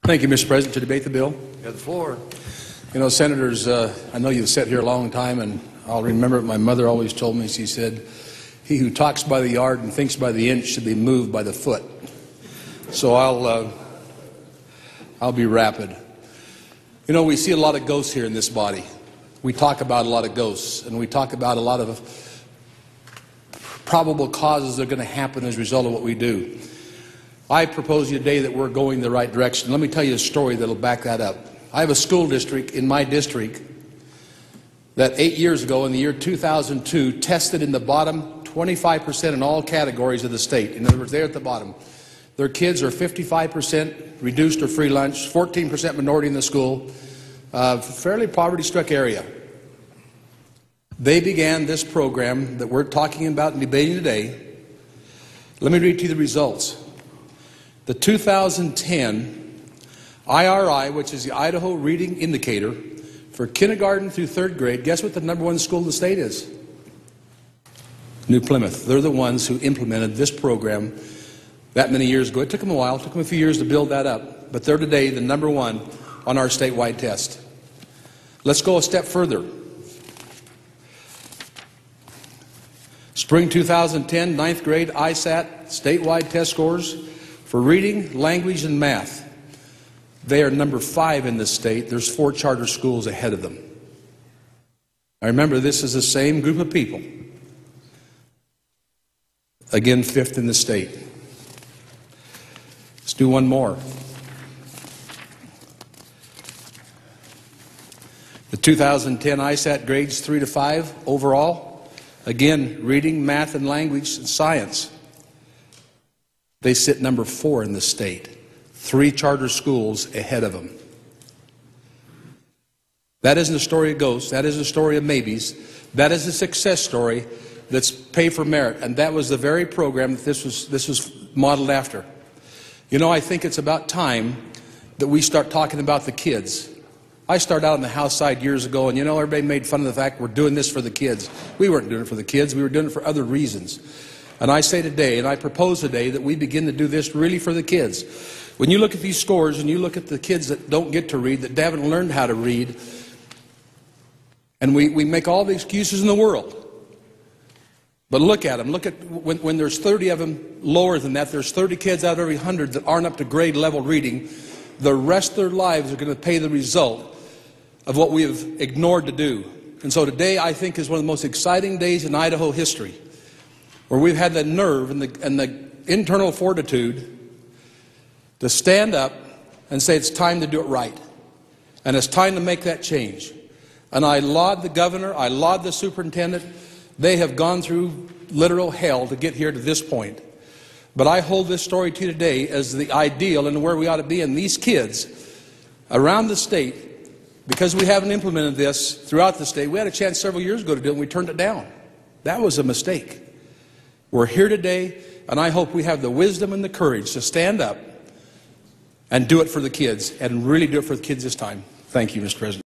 Thank you, Mr. President. To debate the bill. You have the floor. You know, Senators, I know you've sat here a long time, and I'll remember what my mother always told me. She said, "He who talks by the yard and thinks by the inch should be moved by the foot." So I'll be rapid. You know, we see a lot of ghosts here in this body. We talk about a lot of ghosts, and we talk about a lot of probable causes that are going to happen as a result of what we do. I propose to you today that we're going the right direction. Let me tell you a story that'll back that up. I have a school district in my district that 8 years ago, in the year 2002, tested in the bottom 25% in all categories of the state. In other words, they're at the bottom. Their kids are 55% reduced or free lunch, 14% minority in the school, fairly poverty-struck area. They began this program that we're talking about and debating today. Let me read to you the results. The 2010 IRI, which is the Idaho Reading Indicator, for kindergarten through third grade, guess what the #1 school in the state is? New Plymouth. They're the ones who implemented this program that many years ago. It took them a while. It took them a few years to build that up. But they're today the #1 on our statewide test. Let's go a step further. Spring 2010, 9th grade ISAT statewide test scores for reading, language, and math. They are #5 in the state. There's 4 charter schools ahead of them. I remember this is the same group of people. Again, 5th in the state. Let's do one more. The 2010 ISAT grades 3 to 5 overall. Again, reading, math, and language, and science. They sit #4 in the state. 3 charter schools ahead of them. That isn't a story of ghosts. That is a story of maybes. That is a success story that's pay for merit. And that was the very program that this was modeled after. You know, I think it's about time that we start talking about the kids. I started out on the House side years ago, and you know, everybody made fun of the fact we're doing this for the kids. We weren't doing it for the kids. We were doing it for other reasons. And I say today, and I propose today, that we begin to do this really for the kids. When you look at these scores and you look at the kids that don't get to read, that haven't learned how to read, and we make all the excuses in the world. But look at them. Look at when there's 30 of them lower than that, there's 30 kids out of every 100 that aren't up to grade level reading. The rest of their lives are going to pay the result of what we have ignored to do. And so today, I think, is one of the most exciting days in Idaho history, where we've had the nerve and the internal fortitude to stand up and say it's time to do it right. And it's time to make that change. And I laud the governor, I laud the superintendent. They have gone through literal hell to get here to this point. But I hold this story to you today as the ideal and where we ought to be. And these kids around the state, because we haven't implemented this throughout the state, we had a chance several years ago to do it and we turned it down. That was a mistake. We're here today, and I hope we have the wisdom and the courage to stand up and do it for the kids, and really do it for the kids this time. Thank you, Mr. President.